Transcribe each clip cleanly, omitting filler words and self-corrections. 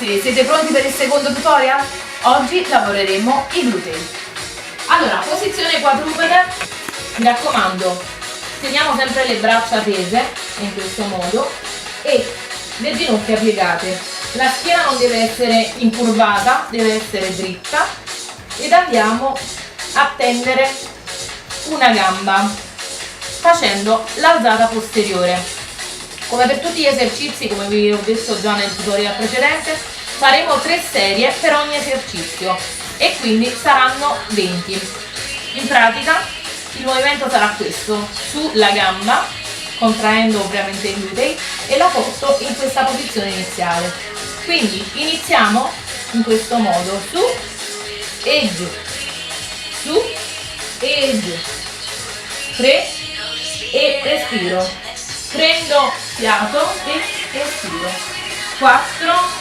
ragazzi, siete pronti per il secondo tutorial? Oggi lavoreremo i glutei. Allora, posizione quadrupede, mi raccomando, teniamo sempre le braccia tese, in questo modo, e le ginocchia piegate. La schiena non deve essere incurvata, deve essere dritta, ed andiamo a tendere una gamba facendo l'alzata posteriore. Come per tutti gli esercizi, come vi ho detto già nel tutorial precedente, faremo 3 serie per ogni esercizio e quindi saranno 20. In pratica il movimento sarà questo: sulla gamba, contraendo ovviamente i glutei, e la porto in questa posizione iniziale. Quindi iniziamo in questo modo: su e giù, su e giù, 3 e respiro, prendo fiato e respiro, 4,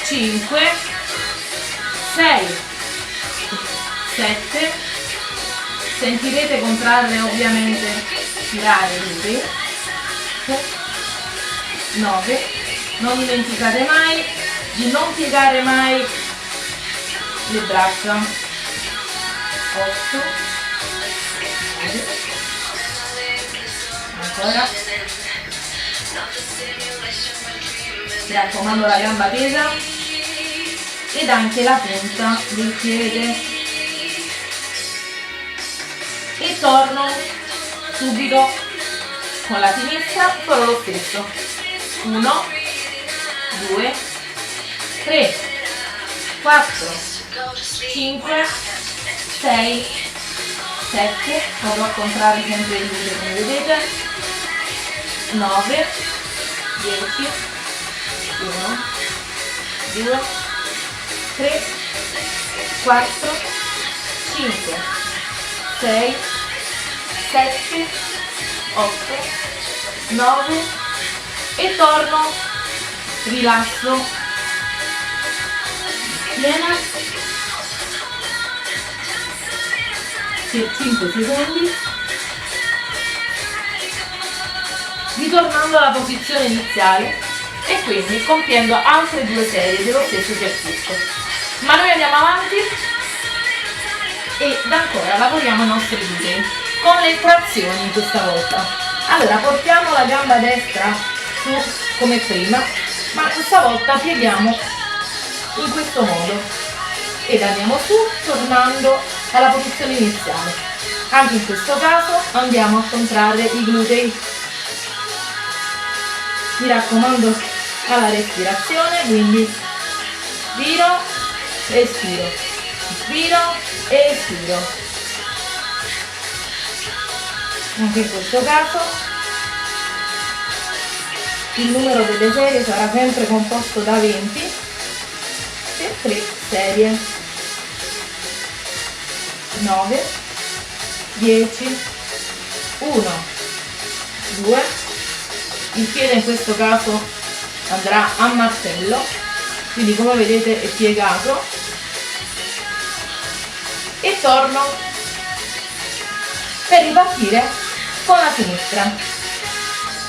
5, 6, 7, sentirete contrarre ovviamente, tirare i glutei, 9, non dimenticate mai di non piegare mai le braccia, 8, 9, ancora, mi raccomando la gamba tesa ed anche la punta del piede, e torno subito con la sinistra, farò lo stesso, 1, 2, 3, 4, 5, 6, 7, vado a contrarre sempre il gluteo come vedete, 9, 10, 1, 2, 3, 4, 5, 6, 7, 8, 9 e torno, rilasso, piena, per 5 secondi, ritornando alla posizione iniziale e quindi compiendo altre 2 serie dello stesso esercizio. Ma noi andiamo avanti ed ancora lavoriamo i nostri glutei con le trazioni questa volta. Allora, portiamo la gamba destra su come prima, ma questa volta pieghiamo in questo modo ed andiamo su tornando alla posizione iniziale. Anche in questo caso andiamo a contrarre i glutei. Mi raccomando alla respirazione, quindi ispiro, espiro, ispiro e espiro. Anche in questo caso il numero delle serie sarà sempre composto da 20 per 3 serie, 9, 10, 1, 2, il piede in questo caso andrà a martello, quindi come vedete è piegato, e torno per ripartire con la sinistra.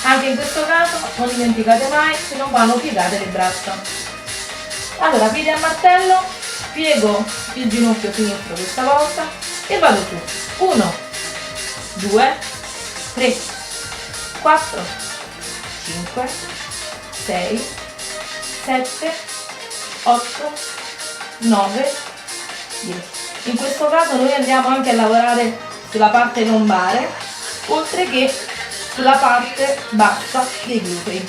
Anche in questo caso non dimenticate mai che non vanno piegate le braccia. Allora, piede a martello, piego il ginocchio sinistro questa volta e vado su, 1, 2, 3, 4, 5, 6, 7, 8, 9, 10. In questo caso noi andiamo anche a lavorare sulla parte lombare, oltre che sulla parte bassa dei glutei.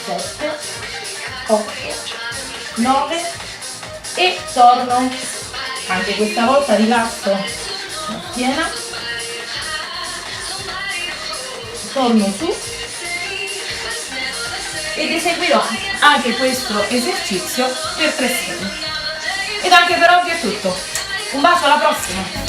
7, 8, 9 e torno. Anche questa volta rilasso la schiena, torno su ed eseguirò anche questo esercizio per 3 serie. Ed anche per oggi è tutto. Un bacio, alla prossima!